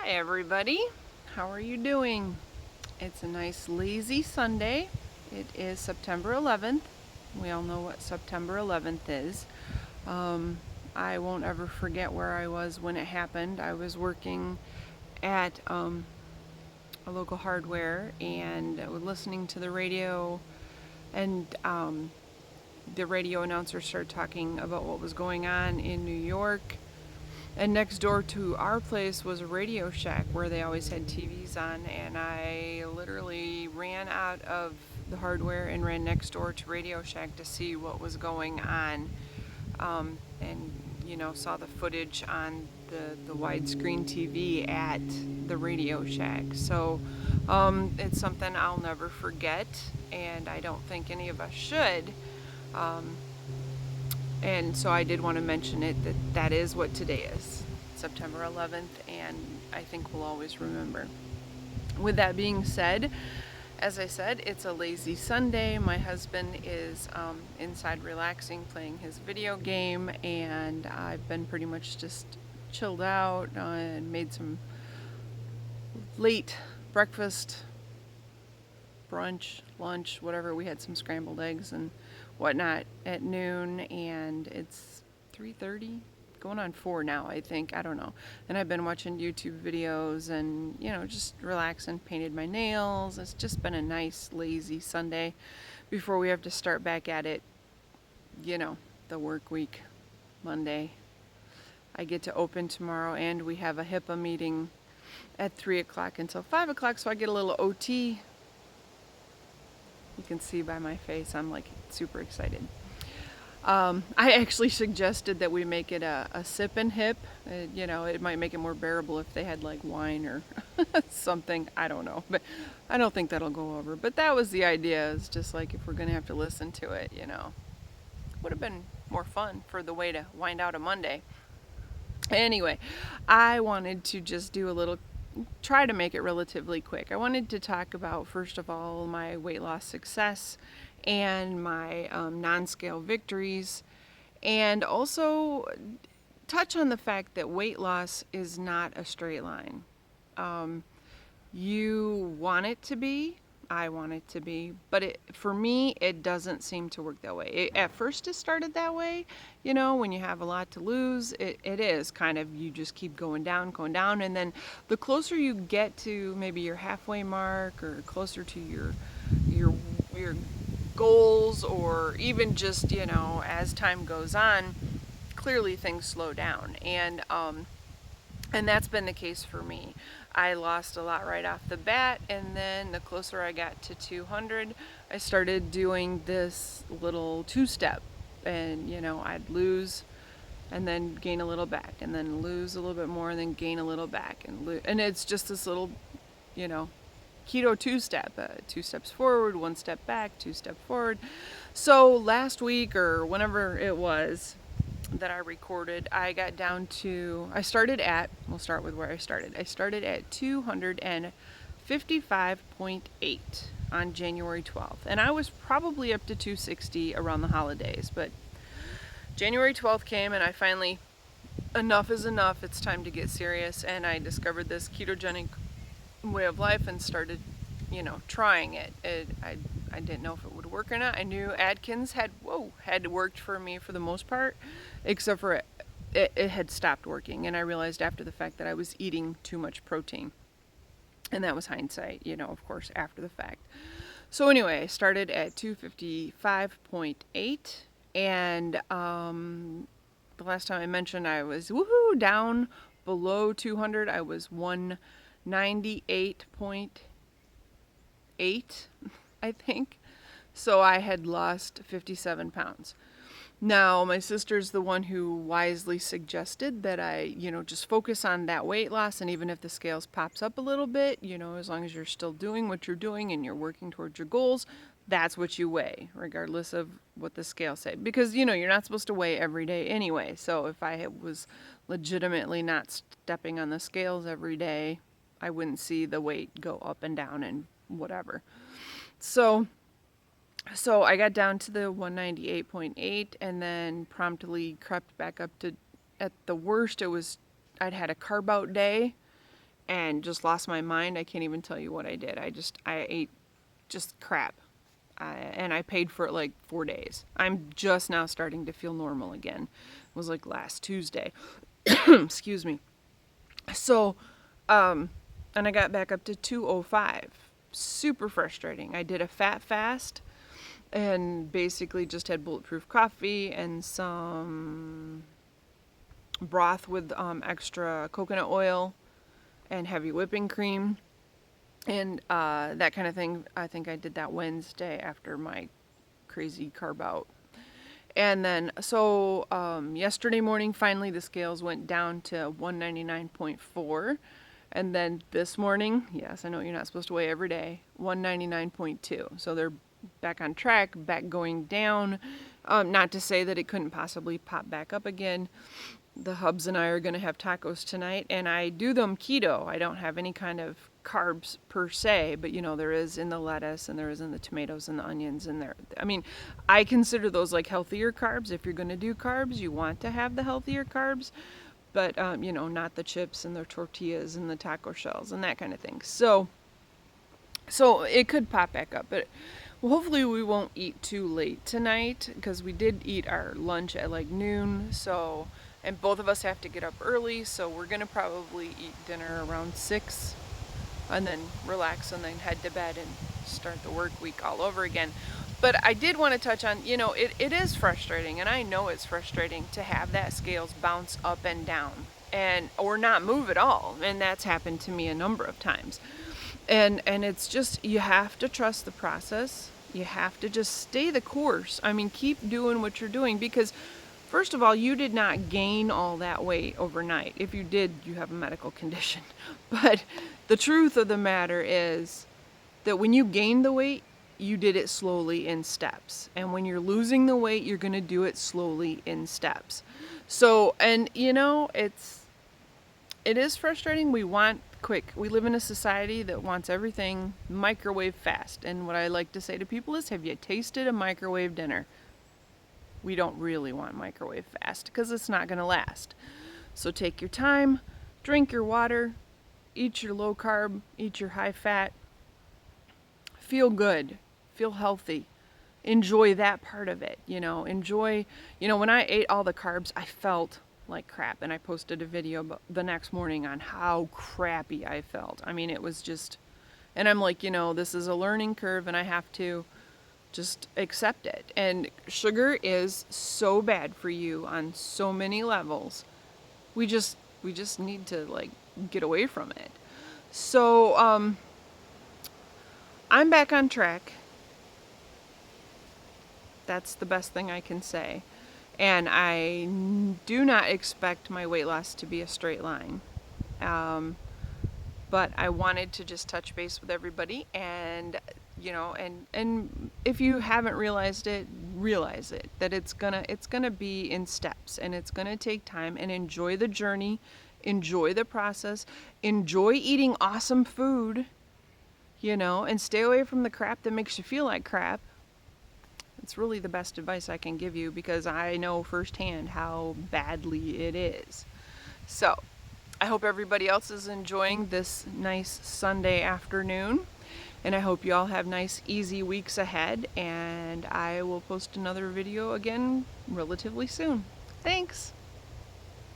Hi everybody, how are you doing? It's a nice lazy Sunday. It is September 11th. We all know what September 11th is. Um, I won't ever forget where I was when it happened. I was working at a local hardware and listening to the radio, and the radio announcer started talking about what was going on in New York. And next door to our place was a Radio Shack where they always had TVs on, and I literally ran out of the hardware and ran next door to Radio Shack to see what was going on, and saw the footage on the widescreen TV at the Radio Shack. So it's something I'll never forget, and I don't think any of us should. Um, and so I did want to mention it, that is what today is, September 11th, and I think we'll always remember. With that being said, as I said, it's a lazy Sunday. My husband is inside relaxing, playing his video game, and I've been pretty much just chilled out and made some late breakfast, brunch, lunch, whatever. We had some scrambled eggs and whatnot at noon, and it's 3:30, going on 4 now, I think. I don't know. And I've been watching YouTube videos and just relaxing, painted my nails. It's just been a nice lazy Sunday before we have to start back at it, the work week, Monday. I get to open tomorrow, and we have a HIPAA meeting at 3 o'clock until 5 o'clock, so I get a little OT. You can see by my face, I'm like super excited. I actually suggested that we make it a sip and hip. It might make it more bearable if they had like wine or something. I don't know, but I don't think that'll go over. But that was the idea. It's just like if we're going to have to listen to it, would have been more fun for the way to wind out a Monday. Anyway, I wanted to just do a little, try to make it relatively quick. I wanted to talk about, first of all, my weight loss success and my non-scale victories, and also touch on the fact that weight loss is not a straight line. You want it to be, I want it to be, but for me, it doesn't seem to work that way. At first, it started that way. When you have a lot to lose, it is kind of, you just keep going down, and then the closer you get to maybe your halfway mark, or closer to your goals, or even just as time goes on, clearly things slow down, and that's been the case for me. I lost a lot right off the bat, and then the closer I got to 200, I started doing this little two-step, and I'd lose and then gain a little back, and then lose a little bit more, and then gain a little back, and it's just this little, keto two-step, 2 steps forward, 1 step back, 2 step forward. So last week, or whenever it was that I recorded, I got down to, we'll start with where I started. I started at 255.8 on January 12th. And I was probably up to 260 around the holidays. But January 12th came, and I finally, enough is enough. It's time to get serious. And I discovered this ketogenic way of life and started, trying it. I didn't know if it would work or not. I knew Atkins had worked for me for the most part, except for it had stopped working, and I realized after the fact that I was eating too much protein, and that was hindsight, of course, after the fact. So anyway, I started at 255.8, and the last time I mentioned I was down below 200. I was 198.8, I think. So I had lost 57 pounds. Now, my sister's the one who wisely suggested that I, just focus on that weight loss, and even if the scales pops up a little bit, as long as you're still doing what you're doing and you're working towards your goals, that's what you weigh, regardless of what the scales say. Because, you're not supposed to weigh every day anyway. So if I was legitimately not stepping on the scales every day, I wouldn't see the weight go up and down and whatever. So I got down to the 198.8, and then promptly crept back up to, at the worst, I'd had a carb out day, and just lost my mind. I can't even tell you what I did. I ate just crap. And I paid for it like 4 days. I'm just now starting to feel normal again. It was like last Tuesday. Excuse me. So, and I got back up to 205. Super frustrating. I did a fat fast and basically just had bulletproof coffee and some broth with extra coconut oil and heavy whipping cream and that kind of thing. I think I did that Wednesday after my crazy carb out. And then, so yesterday morning, finally the scales went down to 199.4. And then this morning, yes, I know you're not supposed to weigh every day, 199.2. So they're back on track, back going down. Not to say that it couldn't possibly pop back up again. The hubs and I are going to have tacos tonight, and I do them keto. I don't have any kind of carbs per se, but you know, there is in the lettuce and there is in the tomatoes and the onions and there. I mean, I consider those like healthier carbs. If you're going to do carbs, you want to have the healthier carbs, but you know, not the chips and the tortillas and the taco shells and that kind of thing. So it could pop back up, but well, hopefully we won't eat too late tonight because we did eat our lunch at like noon. So, and both of us have to get up early, so we're gonna probably eat dinner around 6 and then relax and then head to bed and start the work week all over again. But I did want to touch on, you know, it is frustrating, and I know it's frustrating to have that scales bounce up and down and or not move at all, and that's happened to me a number of times. And it's just, you have to trust the process. You have to just stay the course. I mean, keep doing what you're doing because first of all, you did not gain all that weight overnight. If you did, you have a medical condition. But the truth of the matter is that when you gain the weight, you did it slowly in steps. And when you're losing the weight, you're going to do it slowly in steps. So, and you know, it is frustrating. We want quick. We live in a society that wants everything microwave fast. And what I like to say to people is, have you tasted a microwave dinner? We don't really want microwave fast because it's not going to last. So take your time, drink your water, eat your low carb, eat your high fat, feel good, feel healthy. Enjoy that part of it, you know, when I ate all the carbs, I felt like crap. And I posted a video the next morning on how crappy I felt. I mean, it was just, and I'm like, you know, this is a learning curve and I have to just accept it. And sugar is so bad for you on so many levels. We just need to like get away from it. So I'm back on track. That's the best thing I can say. And I do not expect my weight loss to be a straight line. But I wanted to just touch base with everybody and, you know, and if you haven't realize it, that it's gonna be in steps and it's gonna take time, and enjoy the journey, enjoy the process, enjoy eating awesome food, you know, and stay away from the crap that makes you feel like crap. It's really the best advice I can give you because I know firsthand how badly it is. So, I hope everybody else is enjoying this nice Sunday afternoon. And I hope you all have nice, easy weeks ahead. And I will post another video again relatively soon. Thanks!